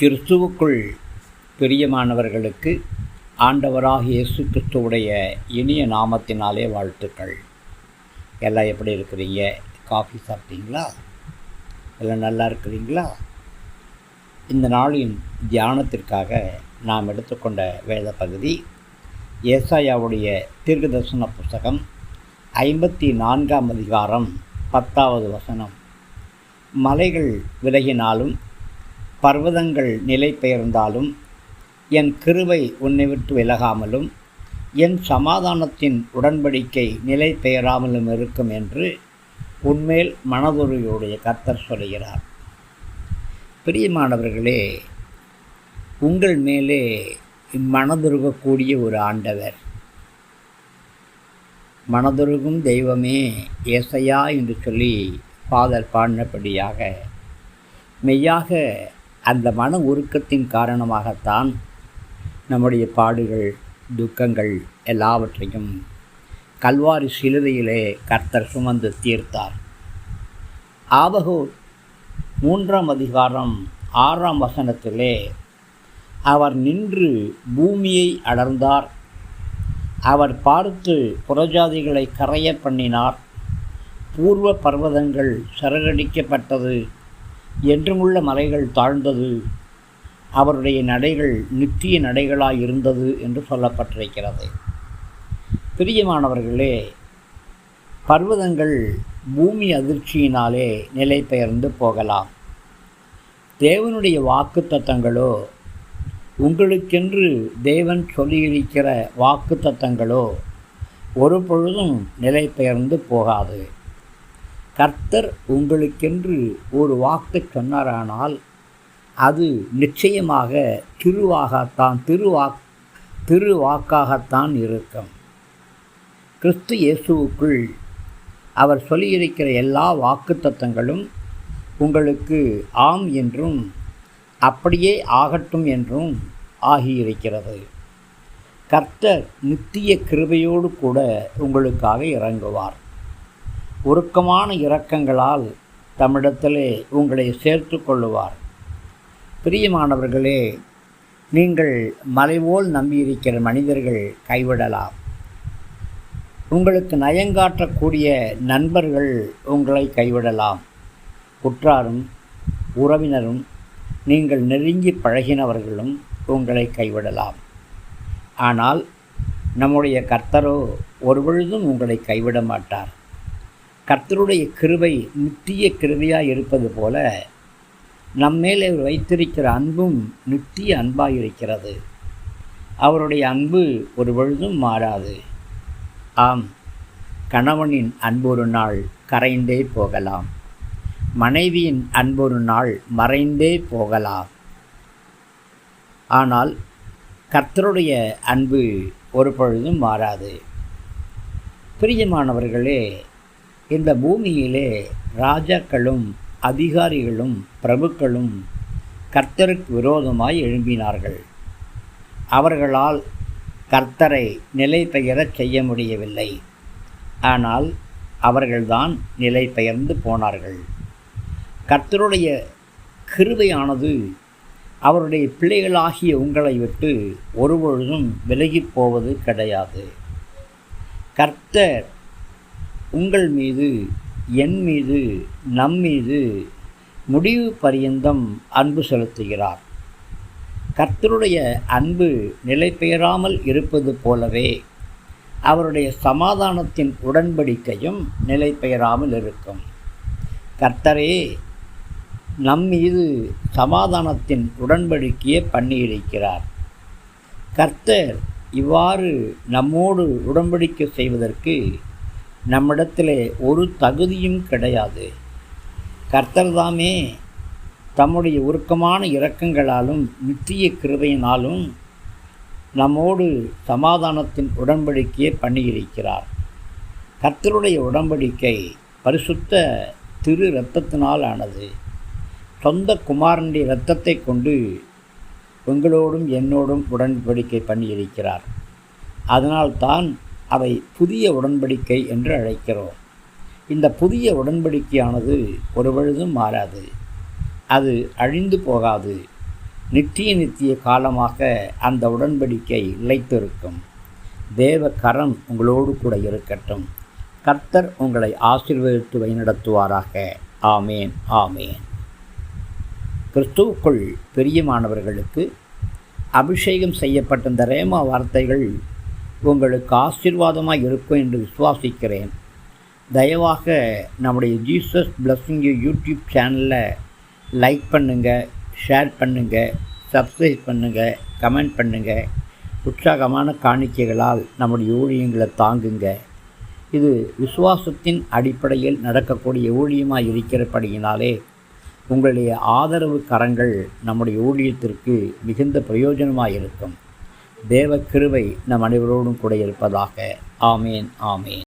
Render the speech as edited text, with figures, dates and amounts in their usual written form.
கிறிஸ்துவுக்குள் பிரியமானவர்களுக்கு ஆண்டவராகிய இயேசு கிறிஸ்துவுடைய இனிய நாமத்தினாலே வாழ்த்துக்கள். எல்லாம் எப்படி இருக்கிறீங்க? காஃபி சாப்பிட்டீங்களா? எல்லாம் நல்லா இருக்கிறீங்களா? இந்த நாளின் தியானத்திற்காக நாம் எடுத்துக்கொண்ட வேத பகுதி ஏசாயாவுடைய தீர்க்கதரிசன புத்தகம் 54ஆம் அதிகாரம் 10வது வசனம். மலைகள் விலகினாலும் பர்வதங்கள் நிலை பெயர்ந்தாலும் என் கிருபை உன்னை விட்டு விலகாமலும் என் சமாதானத்தின் உடன்படிக்கை நிலை பெயராமலும் இருக்கும் என்று உன்மேல் மனதுருகியுடைய கர்த்தர் சொல்கிறார். பிரியமானவர்களே, உங்கள் மேலே மனதுருகக்கூடிய ஒரு ஆண்டவர், மனதுருகும் தெய்வமே ஏசையா என்று சொல்லி ஃபாதர் பாடினபடியாக மெய்யாக அந்த மன உருக்கத்தின் காரணமாகத்தான் நம்முடைய பாடுகள் துக்கங்கள் எல்லாவற்றையும் கல்வாரி சிலுவையிலே கர்த்தர் சுமந்து தீர்த்தார். ஆபகூர் 3ஆம் அதிகாரம் 6ஆம் வசனத்திலே அவர் நின்று பூமியை அடர்ந்தார், அவர் பார்த்து புறஜாதிகளை கரைய பண்ணினார், பூர்வ பர்வதங்கள் சிறகடிக்கப்பட்டது, என்றுமுள்ள மலைகள் தாழ்ந்தது, அவருடைய நடைகள் நித்திய நடைகளாயிருந்தது என்று சொல்லப்பட்டிருக்கிறது. பிரியமானவர்களே, பர்வதங்கள் பூமி அதிர்ச்சியினாலே நிலை பெயர்ந்து போகலாம். தேவனுடைய வாக்குத்தத்தங்களோ, உங்களுக்கென்று தேவன் சொல்லியிருக்கிற வாக்குத்தத்தங்களோ ஒரு பொழுதும் நிலை பெயர்ந்து போகாது. கர்த்தர் உங்களுக்கென்று ஒரு வாக்கு சொன்னாரானால் அது நிச்சயமாக திருவாக்காகத்தான் இருக்கும். கிறிஸ்து இயேசுவுக்குள் அவர் சொல்லியிருக்கிற எல்லா வாக்குத்தத்தங்களும் உங்களுக்கு ஆம் என்றும் அப்படியே ஆகட்டும் என்றும் ஆகியிருக்கிறது. கர்த்தர் நித்திய கிருபையோடு கூட உங்களுக்காக இறங்குவார். உருக்கமான இரக்கங்களால் தம்மிடத்திலே உங்களை சேர்த்து கொள்ளுவார். பிரியமானவர்களே, நீங்கள் மலைபோல் நம்பியிருக்கிற மனிதர்கள் கைவிடலாம். உங்களுக்கு நயங்காட்டக்கூடிய நண்பர்கள் உங்களை கைவிடலாம். உற்றாரும் உறவினரும் நீங்கள் நெருங்கி பழகினவர்களும் உங்களை கைவிடலாம். ஆனால் நம்முடைய கர்த்தரோ ஒருபொழுதும் உங்களை கைவிட மாட்டார். கர்த்தருடைய கிருபை நித்திய கிருபையாக இருப்பது போல நம்மேலே வைத்திருக்கிற அன்பும் நித்திய அன்பாயிருக்கிறது. அவருடைய அன்பு ஒரு பொழுதும் மாறாது. ஆம், கணவனின் அன்பொரு நாள் கரைந்தே போகலாம், மனைவியின் அன்பொரு நாள் மறைந்தே போகலாம். ஆனால் கர்த்தருடைய அன்பு ஒரு பொழுதும் மாறாது. பிரியமானவர்களே, இந்த பூமியிலே ராஜாக்களும் அதிகாரிகளும் பிரபுக்களும் கர்த்தருக்கு விரோதமாய் எழும்பினார்கள். அவர்களால் கர்த்தரை நிலை பெயரச் செய்ய முடியவில்லை. ஆனால் அவர்கள்தான் நிலை பெயர்ந்து போனார்கள். கர்த்தருடைய கிருபையானது அவருடைய பிள்ளைகளாகிய உங்களை விட்டு ஒருபொழுதும் விலகிப் போவது கிடையாது. கர்த்தர் உங்கள் மீது, என் மீது, நம் மீது முடிவு பரியந்தம் அன்பு செலுத்துகிறார். கர்த்தருடைய அன்பு நிலை பெயராமல் இருப்பது போலவே அவருடைய சமாதானத்தின் உடன்படிக்கையும் நிலை பெயராமல் இருக்கும். கர்த்தரே நம் மீது சமாதானத்தின் உடன்படிக்கையை பண்ணியிருக்கிறார். கர்த்தர் இவ்வாறு நம்மோடு உடன்படிக்கை செய்வதற்கு நம்மிடத்திலே ஒரு தகுதியும் கிடையாது. கர்த்தர்தாமே தம்முடைய உருக்கமான இரக்கங்களாலும் நித்திய கிருபையினாலும் நம்மோடு சமாதானத்தின் உடன்படிக்கையை பண்ணியிருக்கிறார். கர்த்தருடைய உடன்படிக்கை பரிசுத்த திரு இரத்தத்தினால் ஆனது. சொந்த குமாரனுடைய இரத்தத்தை கொண்டு உங்களோடும் என்னோடும் உடன்படிக்கை பண்ணியிருக்கிறார். அதனால்தான் அதை புதிய உடன்படிக்கை என்று அழைக்கிறோம். இந்த புதிய உடன்படிக்கையானது ஒரு பொழுதும் மாறாது. அது அழிந்து போகாது. நித்திய காலமாக அந்த உடன்படிக்கை நிலைத்திருக்கும். தேவ கரம் உங்களோடு கூட இருக்கட்டும். கர்த்தர் உங்களை ஆசீர்வதித்து வழிநடத்துவாராக. ஆமேன், ஆமேன். கிறிஸ்துவுக்குள் பிரியமானவர்களுக்கு அபிஷேகம் செய்யப்பட்ட இந்த ரேமா வார்த்தைகள் உங்களுக்கு ஆசீர்வாதமாக இருக்கும் என்று விசுவாசிக்கிறேன். தயவாக நம்முடைய ஜீசஸ் பிளஸ்ஸிங் யூ யூடியூப் சேனலில் லைக் பண்ணுங்கள், ஷேர் பண்ணுங்கள், சப்ஸ்கிரைப் பண்ணுங்கள், கமெண்ட் பண்ணுங்கள். உற்சாகமான காணிக்கைகளால் நம்முடைய ஊழியங்களை தாங்குங்க. இது விசுவாசத்தின் அடிப்படையில் நடக்கக்கூடிய ஊழியமாக இருக்கிறபடியினாலே உங்களுடைய ஆதரவு கரங்கள் நம்முடைய ஊழியத்திற்கு மிகுந்த பிரயோஜனமாக இருக்கும். தேவ கிருபை நம் அனைவரோடும் கூட இருப்பதாக. ஆமேன், ஆமேன்.